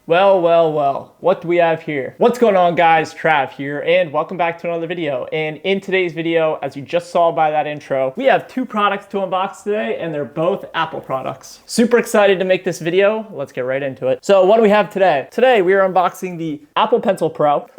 Well, what do we have here? What's going on, guys? Trav here, and welcome back to another video. And in today's video, as you just saw by that intro, we have two products to unbox today, and they're both Apple products. Super excited to make this video. Let's get right into it. So what do we have today? Today, we are unboxing the Apple Pencil Pro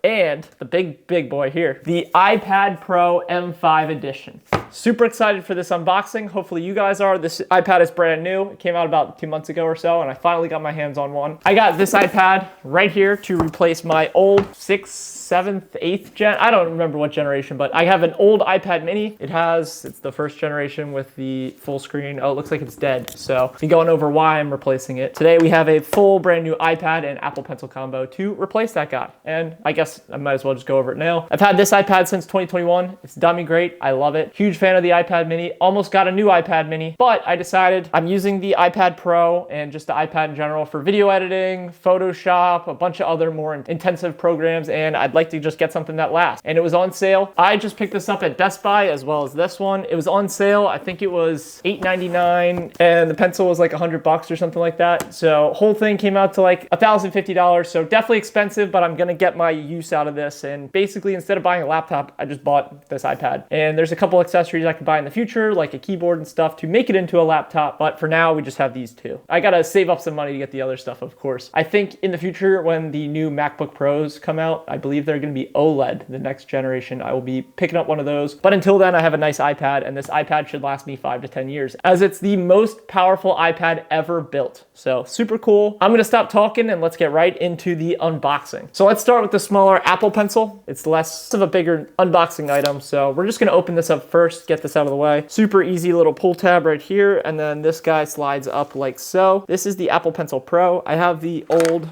and the big boy here, the iPad Pro M5 edition. Super excited for this unboxing. Hopefully you guys are. This iPad is brand new. It came out about 2 months ago or so, and I finally got my hands on one. I got this iPad right here to replace my old 6th, 7th, 8th gen. I don't remember what generation, but I have an old iPad mini. It's the first generation with the full screen. Oh, it looks like it's dead. So I'll be going over why I'm replacing it. Today we have a full brand new iPad and Apple Pencil combo to replace that guy. And I guess I might as well just go over it now. I've had this iPad since 2021. It's done me great. I love it. Huge fan of the iPad mini. Almost got a new iPad mini, but I decided I'm using the iPad Pro and just the iPad in general for video editing, Photoshop, a bunch of other more intensive programs, and I'd like to just get something that lasts. And it was on sale. I just picked this up at Best Buy as well as this one. It was on sale. I think it was $8.99 and the pencil was like $100 or something like that. So whole thing came out to like $1,050. So definitely expensive, but I'm gonna get my use out of this. And basically, instead of buying a laptop, I just bought this iPad. And there's a couple accessories I could buy in the future, like a keyboard and stuff to make it into a laptop. But for now, we just have these two. I gotta save up some money to get the other stuff, of course. I think in the future, when the new MacBook Pros come out, I believe they're gonna be OLED, the next generation. I will be picking up one of those. But until then, I have a nice iPad, and this iPad should last me 5 to 10 years, as it's the most powerful iPad ever built. So super cool. I'm gonna stop talking and let's get right into the unboxing. So let's start with the smaller Apple Pencil. It's less of a bigger unboxing item. So we're just gonna open this up first, get this out of the way. Super easy little pull tab right here. And then this guy slides up like so. This is the Apple Pencil Pro. I have the old,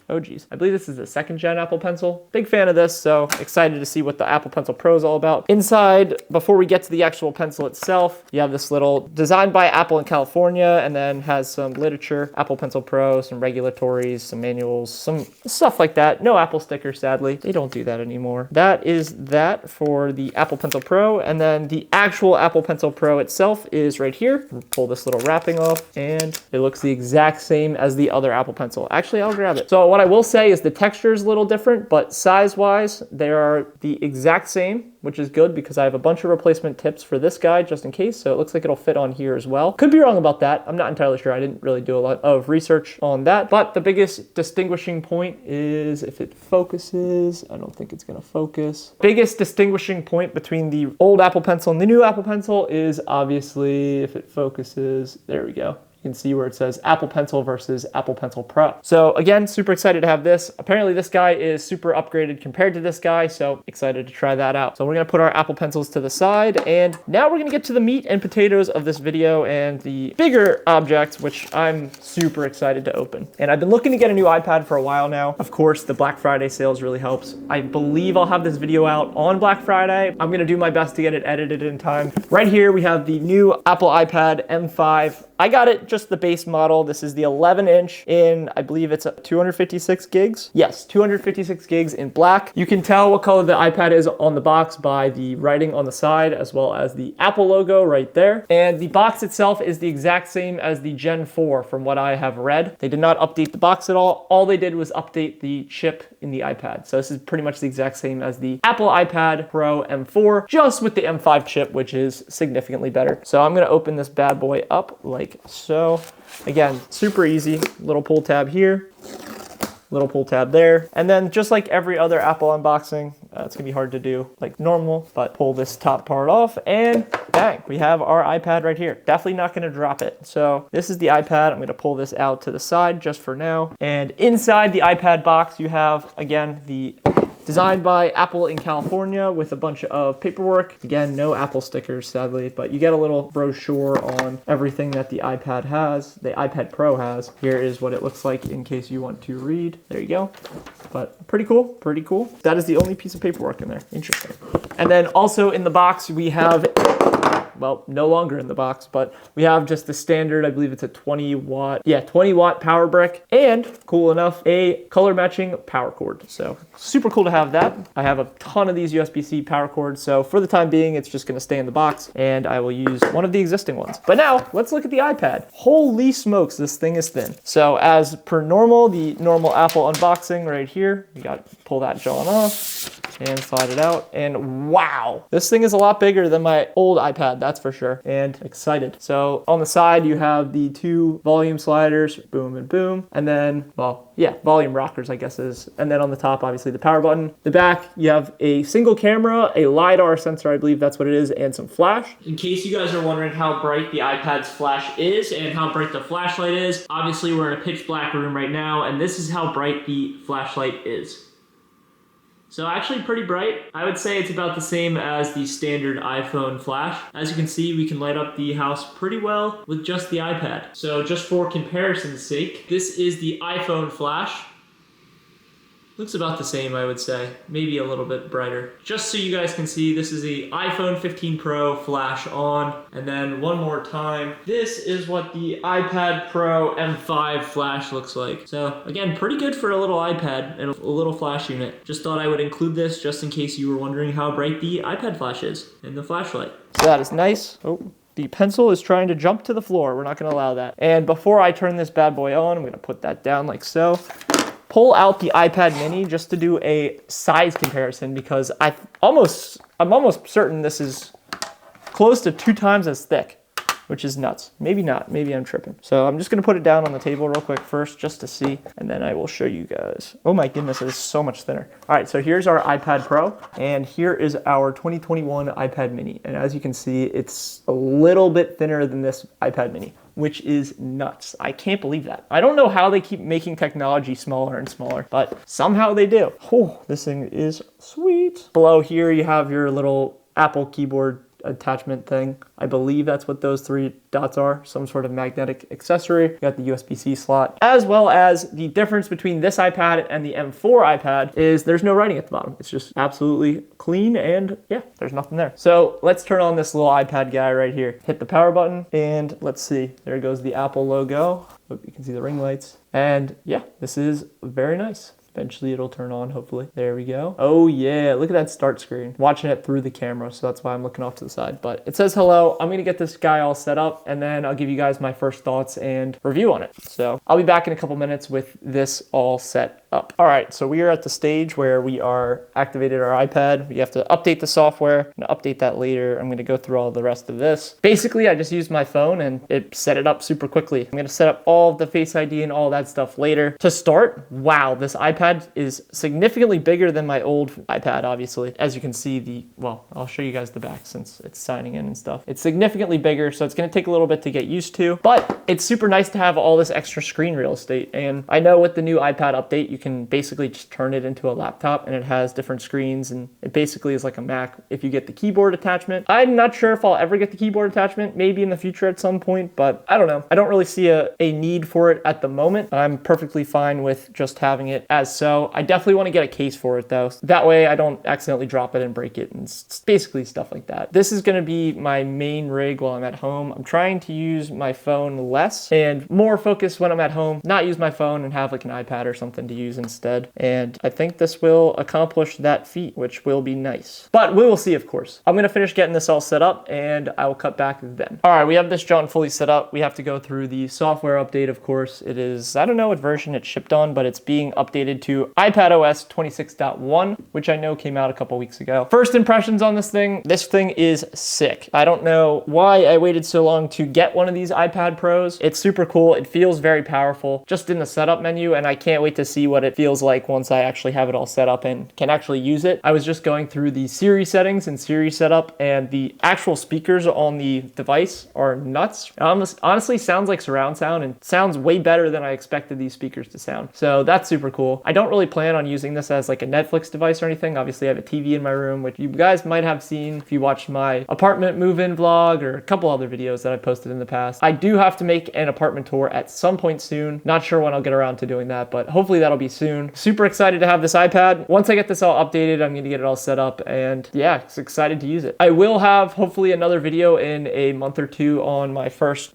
oh geez, I believe this is the 2nd gen Apple Pencil. Big fan of this, so excited to see what the Apple Pencil Pro is all about. Inside, before we get to the actual pencil itself, you have this little, designed by Apple in California, and then has some literature, Apple Pencil Pro, some regulatories, some manuals, some stuff like that. No Apple stickers, sadly. They don't do that anymore. That is that for the Apple Pencil Pro, and then the actual Apple Pencil Pro itself is right here. We'll pull this little wrapping off, and it looks the exact same as the other Apple Pencil. Actually, I'll grab it. So what I will say is the texture is a little different, but size-wise, they are the exact same, which is good because I have a bunch of replacement tips for this guy just in case, so it looks like it'll fit on here as well. Could be wrong about that. I'm not entirely sure. I didn't really do a lot of research on that, but the biggest distinguishing point is if it focuses. I don't think it's gonna focus. Biggest distinguishing point between the old Apple Pencil and the new Apple Pencil is obviously if it focuses. There we go. You can see where it says Apple Pencil versus Apple Pencil Pro. So again, super excited to have this. Apparently this guy is super upgraded compared to this guy, so excited to try that out. So we're gonna put our Apple Pencils to the side, and now we're gonna get to the meat and potatoes of this video and the bigger object, which I'm super excited to open. And I've been looking to get a new iPad for a while now. Of course, the Black Friday sales really helps. I believe I'll have this video out on Black Friday. I'm gonna do my best to get it edited in time. Right here, we have the new Apple iPad M5. I got it just the base model. This is the 11-inch in, I believe it's 256 gigs. Yes, 256 gigs in black. You can tell what color the iPad is on the box by the writing on the side, as well as the Apple logo right there. And the box itself is the exact same as the Gen 4 from what I have read. They did not update the box at all. All they did was update the chip in the iPad. So this is pretty much the exact same as the Apple iPad Pro M4, just with the M5 chip, which is significantly better. So I'm gonna open this bad boy up like so. Again, super easy. Little pull tab here, little pull tab there. And then just like every other Apple unboxing, it's gonna be hard to do like normal, but pull this top part off and bang, we have our iPad right here. Definitely not gonna drop it. So this is the iPad. I'm gonna pull this out to the side just for now. And inside the iPad box, you have, again, the designed by Apple in California with a bunch of paperwork. Again, no Apple stickers, sadly, but you get a little brochure on everything that the iPad has, the iPad Pro has. Here is what it looks like in case you want to read. There you go. But pretty cool, pretty cool. That is the only piece of paperwork in there. Interesting. And then also in the box, we have well, no longer in the box, but we have just the standard, I believe it's a 20 watt power brick, and cool enough, a color matching power cord. So super cool to have that. I have a ton of these USB-C power cords, so for the time being, it's just gonna stay in the box, and I will use one of the existing ones. But now, let's look at the iPad. Holy smokes, this thing is thin. So as per normal, the normal Apple unboxing right here, you got to pull that John off and slide it out, and wow, this thing is a lot bigger than my old iPad, that's for sure, and excited. So on the side, you have the two volume sliders, boom and boom, and then, well, yeah, volume rockers, I guess is, and then on the top, obviously the power button. The back, you have a single camera, a LiDAR sensor, I believe that's what it is, and some flash. In case you guys are wondering how bright the iPad's flash is and how bright the flashlight is, obviously we're in a pitch black room right now, and this is how bright the flashlight is. So actually pretty bright. I would say it's about the same as the standard iPhone flash. As you can see, we can light up the house pretty well with just the iPad. So just for comparison's sake, this is the iPhone flash. Looks about the same, I would say. Maybe a little bit brighter. Just so you guys can see, this is the iPhone 15 Pro flash on. And then one more time, this is what the iPad Pro M5 flash looks like. So again, pretty good for a little iPad and a little flash unit. Just thought I would include this just in case you were wondering how bright the iPad flash is and the flashlight. So that is nice. Oh. The pencil is trying to jump to the floor. We're not gonna allow that. And before I turn this bad boy on, I'm gonna put that down like so. Pull out the iPad mini just to do a size comparison because I'm almost certain this is close to 2 times as thick, which is nuts. Maybe not, maybe I'm tripping. So I'm just gonna put it down on the table real quick first just to see, and then I will show you guys. Oh my goodness, it is so much thinner. All right, so here's our iPad Pro, and here is our 2021 iPad mini. And as you can see, it's a little bit thinner than this iPad mini, which is nuts. I can't believe that. I don't know how they keep making technology smaller and smaller, but somehow they do. Oh, this thing is sweet. Below here, you have your little Apple keyboard attachment thing. I believe that's what those 3 dots are, some sort of magnetic accessory. You got the USB-C slot, as well as the difference between this iPad and the M4 iPad is there's no writing at the bottom. It's just absolutely clean, and yeah, there's nothing there. So let's turn on this little iPad guy right here. Hit the power button, and let's see, there goes the Apple logo. Hope you can see the ring lights. And yeah, this is very nice. Eventually it'll turn on, hopefully. There we go. Oh yeah, look at that start screen. Watching it through the camera, so that's why I'm looking off to the side. But it says hello. I'm gonna get this guy all set up, and then I'll give you guys my first thoughts and review on it. So I'll be back in a couple minutes with this all set up. All right, so we are at the stage where we are activated our iPad. We have to update the software. I'm gonna update that later. I'm gonna go through all the rest of this. Basically, I just used my phone and it set it up super quickly. I'm gonna set up all of the Face ID and all that stuff later. To start, wow, this iPad is significantly bigger than my old iPad, obviously. As you can see, well, I'll show you guys the back since it's signing in and stuff. It's significantly bigger, so it's gonna take a little bit to get used to, but it's super nice to have all this extra screen real estate. And I know with the new iPad update, you can basically just turn it into a laptop, and it has different screens, and it basically is like a Mac if you get the keyboard attachment. I'm not sure if I'll ever get the keyboard attachment, maybe in the future at some point, but I don't know. I don't really see a need for it at the moment. I'm perfectly fine with just having it as so. I definitely want to get a case for it though. That way I don't accidentally drop it and break it and basically stuff like that. This is going to be my main rig while I'm at home. I'm trying to use my phone less and more focused when I'm at home, not use my phone and have like an iPad or something to use instead. And I think this will accomplish that feat, which will be nice. But we will see, of course. I'm going to finish getting this all set up and I will cut back then. All right, we have this John fully set up. We have to go through the software update, of course. It is, I don't know what version it's shipped on, but it's being updated to iPadOS 26.1, which I know came out a couple weeks ago. First impressions on this thing is sick. I don't know why I waited so long to get one of these iPad Pros. It's super cool. It feels very powerful just in the setup menu, and I can't wait to see what it feels like once I actually have it all set up and can actually use it. I was just going through the Siri settings and Siri setup, and the actual speakers on the device are nuts. It honestly sounds like surround sound and sounds way better than I expected these speakers to sound. So that's super cool. I don't really plan on using this as like a Netflix device or anything. Obviously I have a TV in my room, which you guys might have seen if you watched my apartment move-in vlog or a couple other videos that I posted in the past. I do have to make an apartment tour at some point soon. Not sure when I'll get around to doing that, but hopefully that'll be soon. Super excited to have this iPad. Once I get this all updated, I'm gonna get it all set up, and yeah, it's excited to use it. I will have hopefully another video in a month or two on my first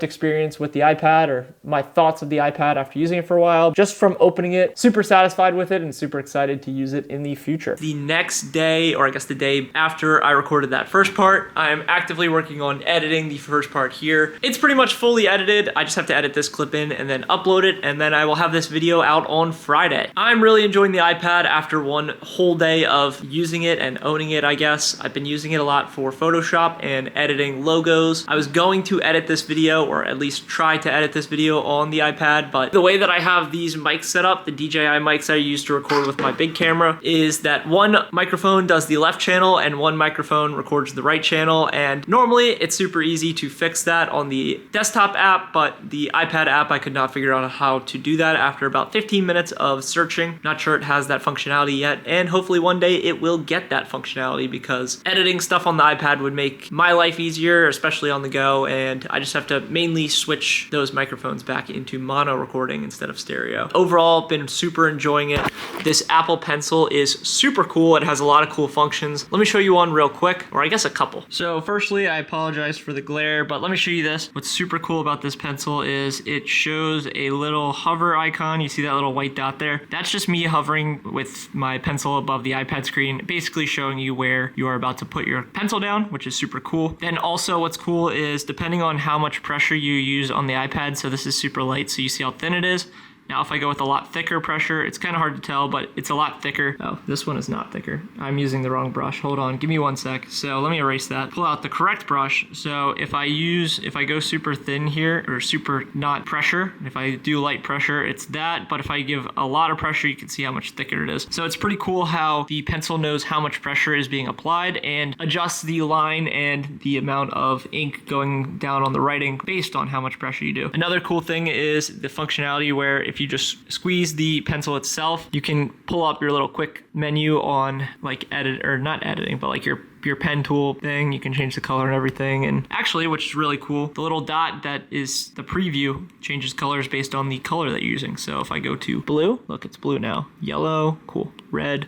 experience with the iPad, or my thoughts of the iPad after using it for a while. Just from opening it, super satisfied with it and super excited to use it in the future. The next day, or I guess the day after I recorded that first part, I am actively working on editing the first part here. It's pretty much fully edited. I just have to edit this clip in and then upload it, and then I will have this video out on Friday. I'm really enjoying the iPad after one whole day of using it and owning it, I guess. I've been using it a lot for Photoshop and editing logos. I was going to edit this video, or at least try to edit this video on the iPad, but the way that I have these mics set up, the DJI mics I use to record with my big camera, is that one microphone does the left channel and one microphone records the right channel, and normally it's super easy to fix that on the desktop app, but the iPad app I could not figure out how to do that after about 15 minutes of searching. Not sure it has that functionality yet, and hopefully one day it will get that functionality, because editing stuff on the iPad would make my life easier, especially on the go, and I just have to mainly switch those microphones back into mono recording instead of stereo. Overall, been super enjoying it. This Apple Pencil is super cool. It has a lot of cool functions. Let me show you one real quick, or I guess a couple. So firstly, I apologize for the glare, but let me show you this. What's super cool about this pencil is it shows a little hover icon. You see that little white dot there? That's just me hovering with my pencil above the iPad screen, basically showing you where you are about to put your pencil down, which is super cool. Then also what's cool is depending on how much pressure you use on the iPad, so this is super light, so you see how thin it is. Now, if I go with a lot thicker pressure, it's kind of hard to tell, but it's a lot thicker. Oh, this one is not thicker. I'm using the wrong brush. Hold on, give me 1 sec. So let me erase that. Pull out the correct brush. So if I go super thin here, or super not pressure, if I do light pressure, it's that. But if I give a lot of pressure, you can see how much thicker it is. So it's pretty cool how the pencil knows how much pressure is being applied and adjusts the line and the amount of ink going down on the writing based on how much pressure you do. Another cool thing is the functionality where if you just squeeze the pencil itself, you can pull up your little quick menu on like edit, or not editing, but like your pen tool thing. You can change the color and everything. And actually, which is really cool, the little dot that is the preview changes colors based on the color that you're using. So if I go to blue, look, it's blue now. Yellow, cool. Red.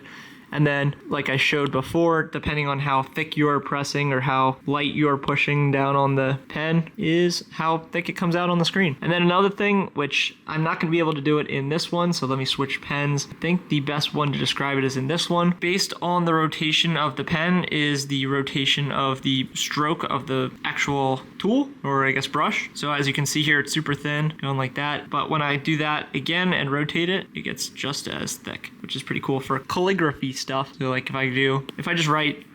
And then, like I showed before, depending on how thick you are pressing or how light you are pushing down on the pen, is how thick it comes out on the screen. And then another thing, which I'm not going to be able to do it in this one, so let me switch pens. I think the best one to describe it is in this one. Based on the rotation of the pen is the rotation of the stroke of the actual tool, or I guess brush. So as you can see here, it's super thin, going like that. But when I do that again and rotate it, it gets just as thick, which is pretty cool for calligraphy stuff. So like if I just write,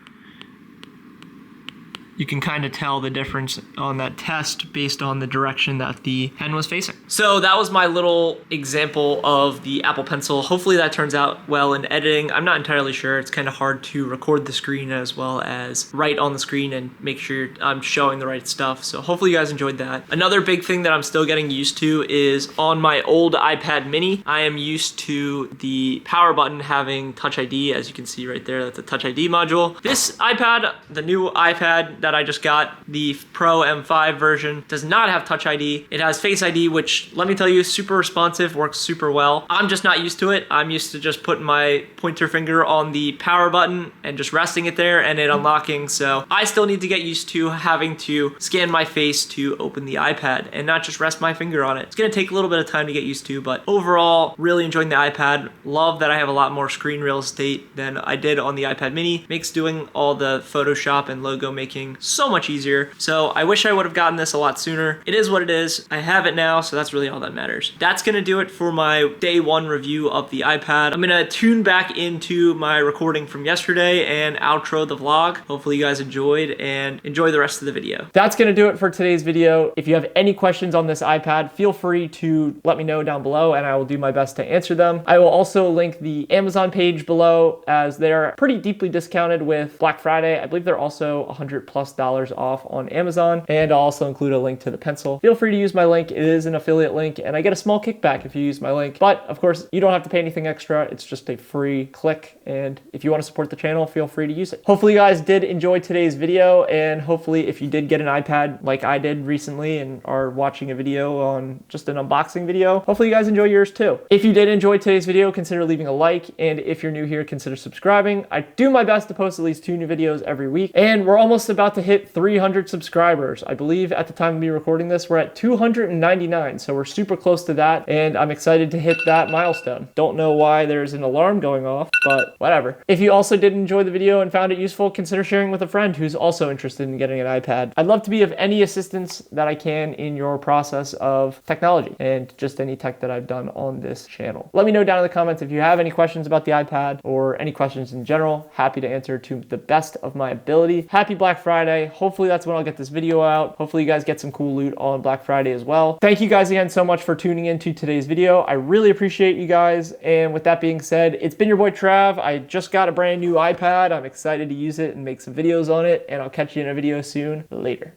you can kind of tell the difference on that test based on the direction that the pen was facing. So that was my little example of the Apple Pencil. Hopefully that turns out well in editing. I'm not entirely sure. It's kind of hard to record the screen as well as write on the screen and make sure I'm showing the right stuff. So hopefully you guys enjoyed that. Another big thing that I'm still getting used to is on my old iPad mini, I am used to the power button having Touch ID. As you can see right there, that's a Touch ID module. This iPad, the new iPad that I just got, the Pro M5 version, does not have Touch ID. It has Face ID, which, let me tell you, super responsive, works super well. I'm just not used to it. I'm used to just putting my pointer finger on the power button and just resting it there and it unlocking. So I still need to get used to having to scan my face to open the iPad and not just rest my finger on it. It's gonna take a little bit of time to get used to, but overall, really enjoying the iPad. Love that I have a lot more screen real estate than I did on the iPad mini. Makes doing all the Photoshop and logo making so much easier. So I wish I would have gotten this a lot sooner. It is what it is. I have it now, so that's really all that matters. That's gonna do it for my day one review of the iPad. I'm gonna tune back into my recording from yesterday and outro the vlog. Hopefully you guys enjoyed and enjoy the rest of the video. That's gonna do it for today's video. If you have any questions on this iPad, feel free to let me know down below and I will do my best to answer them. I will also link the Amazon page below, as they're pretty deeply discounted with Black Friday. I believe they're also 100+ mouse dollars off on Amazon. And I'll also include a link to the pencil. Feel free to use my link. It is an affiliate link and I get a small kickback if you use my link. But of course, you don't have to pay anything extra. It's just a free click. And if you want to support the channel, feel free to use it. Hopefully you guys did enjoy today's video. And hopefully if you did get an iPad like I did recently and are watching a video on just an unboxing video, hopefully you guys enjoy yours too. If you did enjoy today's video, consider leaving a like. And if you're new here, consider subscribing. I do my best to post at least 2 new videos every week. And we're almost about to hit 300 subscribers. I believe at the time of me recording this, we're at 299. So we're super close to that. And I'm excited to hit that milestone. Don't know why there's an alarm going off, but whatever. If you also did enjoy the video and found it useful, consider sharing with a friend who's also interested in getting an iPad. I'd love to be of any assistance that I can in your process of technology and just any tech that I've done on this channel. Let me know down in the comments if you have any questions about the iPad or any questions in general. Happy to answer to the best of my ability. Happy Black Friday. Hopefully that's when I'll get this video out. Hopefully you guys get some cool loot on Black Friday as well. Thank you guys again so much for tuning into today's video. I really appreciate you guys. And with that being said, it's been your boy Trav. I just got a brand new iPad. I'm excited to use it and make some videos on it, and I'll catch you in a video soon. Later.